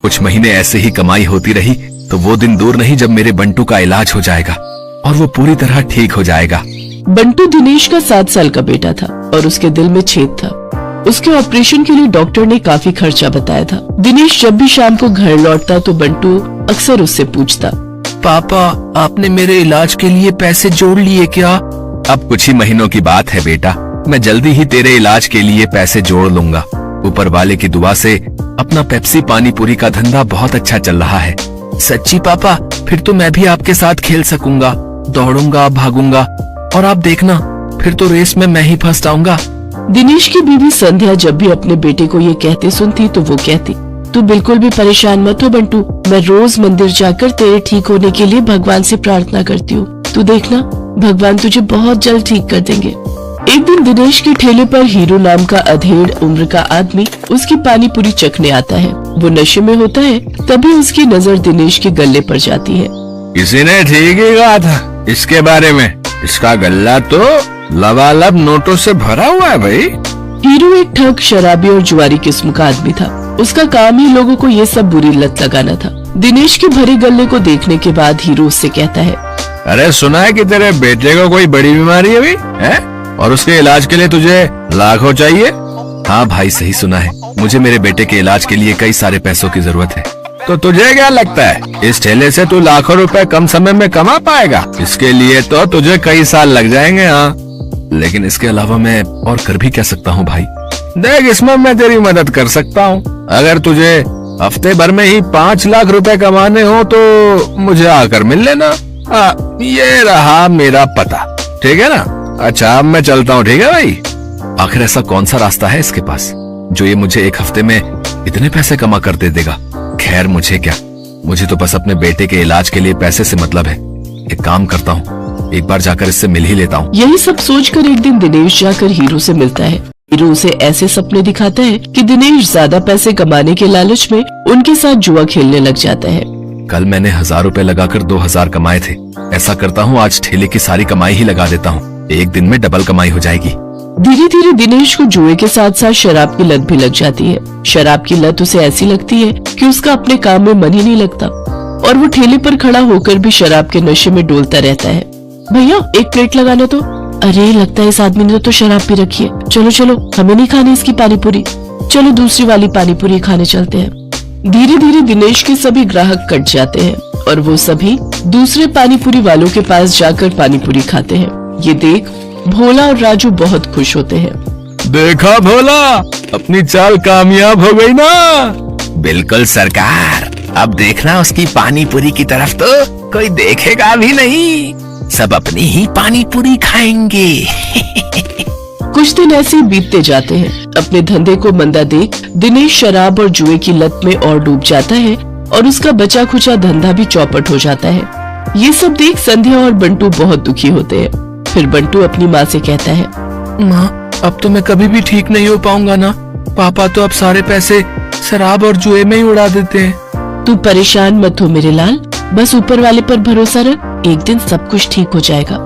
कुछ महीने ऐसे ही कमाई होती रही तो वो दिन दूर नहीं जब मेरे बंटू का इलाज हो जाएगा और वो पूरी तरह ठीक हो जाएगा। बंटू दिनेश का 7 साल का बेटा था और उसके दिल में छेद था। उसके ऑपरेशन के लिए डॉक्टर ने काफी खर्चा बताया था। दिनेश जब भी शाम को घर लौटता तो बंटू अक्सर उससे पूछता, पापा आपने मेरे इलाज के लिए पैसे जोड़ लिए क्या? अब कुछ ही महीनों की बात है बेटा, मैं जल्दी ही तेरे इलाज के लिए पैसे जोड़ लूंगा। ऊपर वाले की दुआ से अपना पेप्सी पानी पूरी का धंधा बहुत अच्छा चल रहा है। सच्ची पापा? फिर तो मैं भी आपके साथ खेल सकूंगा, दौड़ूंगा, भागूंगा और आप देखना फिर तो रेस में मैं ही फर्स्ट आऊंगा। दिनेश की बीवी संध्या जब भी अपने बेटे को ये कहते सुनती तो वो कहती, तू बिल्कुल भी परेशान मत हो बंटू, मैं रोज मंदिर जाकर तेरे ठीक होने के लिए भगवान से प्रार्थना करती हूँ। तू देखना भगवान तुझे बहुत जल्द ठीक कर देंगे। एक दिन दिनेश के ठेले पर हीरो नाम का अधेड़ उम्र का आदमी उसकी पानी पूरी चखने आता है। वो नशे में होता है, तभी उसकी नजर दिनेश के गल्ले पर जाती है। किसी ने ठीक ही कहा था इसके बारे में, इसका गल्ला तो लबालब नोटों से भरा हुआ है भाई। हीरो एक ठग, शराबी और जुआरी किस्म का आदमी था। उसका काम ही लोगों को ये सब बुरी लत लगाना था। दिनेश के भरे गल्ले को देखने के बाद हीरो उससे कहता है, अरे सुना है कि तेरे बेटे को कोई बड़ी बीमारी है, है? और उसके इलाज के लिए तुझे लाखों चाहिए? हाँ भाई सही सुना है, मुझे मेरे बेटे के इलाज के लिए कई सारे पैसों की जरूरत है। तो तुझे क्या लगता है इस ठेले से तू लाखों रुपए कम समय में कमा पाएगा? इसके लिए तो तुझे कई साल लग जाएंगे। हाँ लेकिन इसके अलावा मैं और कर भी क्या सकता हूँ भाई? देख इसमें मैं तेरी मदद कर सकता हूँ। अगर तुझे हफ्ते भर में ही 5 लाख रुपए कमाने हो तो मुझे आकर मिल लेना। ये रहा मेरा पता, ठीक है ना? अच्छा अब मैं चलता हूँ, ठीक है भाई? आखिर ऐसा कौन सा रास्ता है इसके पास जो ये मुझे एक हफ्ते में इतने पैसे कमा कर दे देगा? खैर मुझे क्या, मुझे तो बस अपने बेटे के इलाज के लिए पैसे से मतलब है। एक काम करता हूँ, एक बार जाकर इससे मिल ही लेता हूँ। यही सब सोचकर एक दिन दिनेश जाकर हीरो से मिलता है। हीरो उसे ऐसे सपने दिखाता है कि दिनेश ज्यादा पैसे कमाने के लालच में उनके साथ जुआ खेलने लग जाता है। कल मैंने 1000 रुपए लगाकर 2000 कमाए थे। ऐसा करता हूँ आज ठेले की सारी कमाई ही लगा देता हूँ, एक दिन में डबल कमाई हो जाएगी। धीरे धीरे दिनेश को जुए के साथ साथ शराब की लत भी लग जाती है। शराब की लत उसे ऐसी लगती है कि उसका अपने काम में मन ही नहीं लगता और वो ठेले पर खड़ा होकर भी शराब के नशे में डोलता रहता है। भैया एक प्लेट लगाना तो। अरे लगता है इस आदमी ने तो शराब पी रखी है। चलो चलो हमें नहीं खानी इसकी पानी पूरी, चलो दूसरी वाली पानी पूरी खाने चलते हैं। धीरे धीरे दिनेश के सभी ग्राहक कट जाते हैं और वो सभी दूसरे पानी पूरी वालों के पास जाकर पानी पूरी खाते हैं। ये देख भोला और राजू बहुत खुश होते हैं। देखा भोला, अपनी चाल कामयाब हो गई ना? बिल्कुल सरकार, अब देखना उसकी पानी पूरी की तरफ तो कोई देखेगा भी नहीं, सब अपनी ही पानी पूरी खाएंगे। कुछ दिन ऐसे बीतते जाते हैं। अपने धंधे को मंदा देख दिनेश शराब और जुए की लत में और डूब जाता है और उसका बचा खुचा धंधा भी चौपट हो जाता है। ये सब देख संध्या और बंटू बहुत दुखी होते हैं। फिर बंटू अपनी माँ से कहता है, माँ अब तो मैं कभी भी ठीक नहीं हो पाऊंगा ना, पापा तो अब सारे पैसे शराब और जुए में ही उड़ा देते हैं। तू परेशान मत हो मेरे लाल, बस ऊपर वाले पर भरोसा रख, एक दिन सब कुछ ठीक हो जाएगा।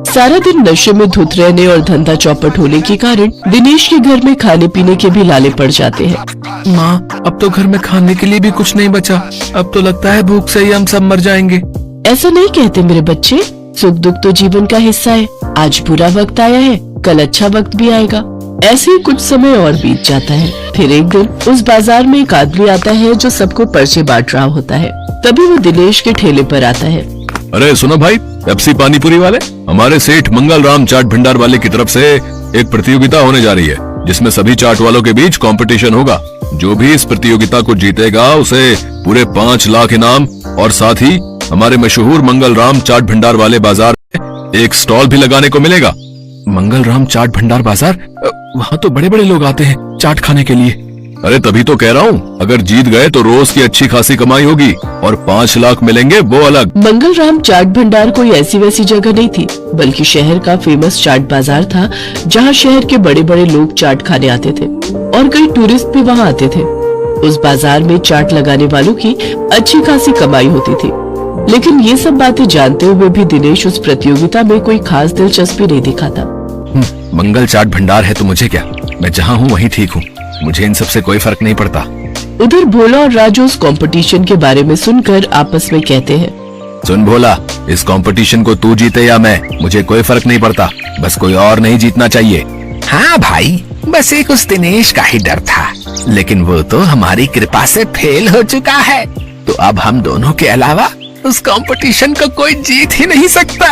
सारा दिन नशे में धुत रहने और धंधा चौपट होने के कारण दिनेश के घर में खाने पीने के भी लाले पड़ जाते हैं। माँ अब तो घर में खाने के लिए भी कुछ नहीं बचा, अब तो लगता है भूख से ही हम सब मर जाएंगे। ऐसा नहीं कहते मेरे बच्चे, सुख दुख तो जीवन का हिस्सा है। आज बुरा वक्त आया है, कल अच्छा वक्त भी आएगा। ऐसे ही कुछ समय और बीत जाता है। फिर एक दिन उस बाजार में एक आदमी आता है जो सबको पर्चे बांट रहा होता है। तभी वो दिनेश के ठेले पर आता है। अरे सुनो भाई, पेप्सी पानी पूरी वाले, हमारे सेठ मंगल राम चाट भंडार वाले की तरफ से एक प्रतियोगिता होने जा रही है जिसमें सभी चाट वालों के बीच कंपटीशन होगा। जो भी इस प्रतियोगिता को जीतेगा उसे पूरे 5 लाख इनाम और साथ ही हमारे मशहूर मंगल राम चाट भंडार वाले बाजार में एक स्टॉल भी लगाने को मिलेगा। मंगल राम चाट भंडार बाजार, वहाँ तो बड़े बड़े लोग आते हैं चाट खाने के लिए। अरे तभी तो कह रहा हूँ, अगर जीत गए तो रोज की अच्छी खासी कमाई होगी और 5 लाख मिलेंगे वो अलग। मंगल राम चाट भंडार कोई ऐसी वैसी जगह नहीं थी, बल्कि शहर का फेमस चाट बाजार था जहाँ शहर के बड़े बड़े लोग चाट खाने आते थे और कई टूरिस्ट भी वहाँ आते थे। उस बाजार में चाट लगाने वालों की अच्छी खासी कमाई होती थी। लेकिन ये सब बातें जानते हुए भी दिनेश उस प्रतियोगिता में कोई खास दिलचस्पी नहीं दिखाता। मंगल चाट भंडार है तो मुझे क्या, मैं जहाँ हूँ वहीं ठीक हूँ, मुझे इन सब से कोई फर्क नहीं पड़ता। उधर भोला और राजू उस कंपटीशन के बारे में सुनकर आपस में कहते हैं, सुन भोला, इस कंपटीशन को तू जीते या मैं, मुझे कोई फर्क नहीं पड़ता, बस कोई और नहीं जीतना चाहिए। हाँ भाई, बस एक उस दिनेश का ही डर था, लेकिन वो तो हमारी कृपा से फेल हो चुका है, तो अब हम दोनों के अलावा उस कंपटीशन को कोई जीत ही नहीं सकता।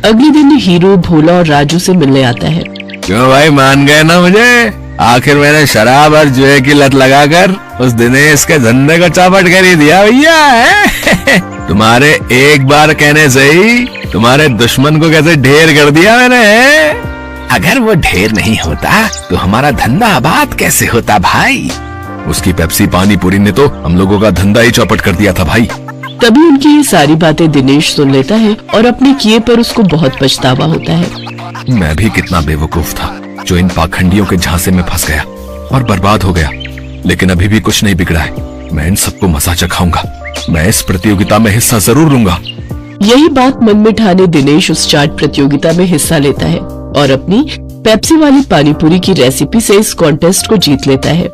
अगले दिन हीरो भोला और राजू से मिलने आता है। क्यों भाई, मान गए ना मुझे? आखिर मैंने शराब और जुए की लत लगाकर उस दिनेश के धंधे को चौपट कर ही दिया भैया। तुम्हारे एक बार कहने से ही तुम्हारे दुश्मन को कैसे ढेर कर दिया मैंने। अगर वो ढेर नहीं होता तो हमारा धंधा आबाद कैसे होता भाई? उसकी पेप्सी पानी पूरी ने तो हम लोगों का धंधा ही चौपट कर दिया था भाई। तभी उनकी ये सारी बातें दिनेश सुन लेता है और अपने किए पर उसको बहुत पछतावा होता है। मैं भी कितना बेवकूफ था जो इन पाखंडियों के झांसे में फंस गया और बर्बाद हो गया, लेकिन अभी भी कुछ नहीं बिगड़ा है। मैं इन सबको मजा चखाऊंगा, मैं इस प्रतियोगिता में हिस्सा जरूर लूंगा। यही बात मन में ठाने दिनेश उस चाट प्रतियोगिता में हिस्सा लेता है और अपनी पेप्सी वाली पानीपुरी की रेसिपी से इस कॉन्टेस्ट को जीत लेता है,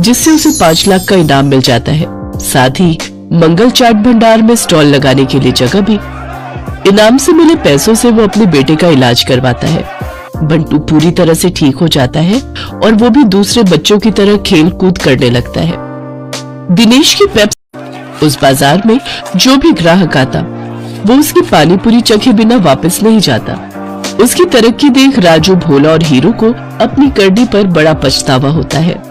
जिससे उसे 5 लाख का इनाम मिल जाता है। साथ ही मंगल चाट भंडार में स्टॉल लगाने के लिए जगह भी। इनाम से मिले पैसों से वो अपने बेटे का इलाज करवाता है। बंटू पूरी तरह से ठीक हो जाता है और वो भी दूसरे बच्चों की तरह खेल कूद करने लगता है। दिनेश की पेप्सी उस बाजार में जो भी ग्राहक आता वो उसकी पानीपुरी चखे बिना वापस नहीं जाता। उसकी तरक्की देख राजू, भोला और हीरो को अपनी करनी पर बड़ा पछतावा होता है।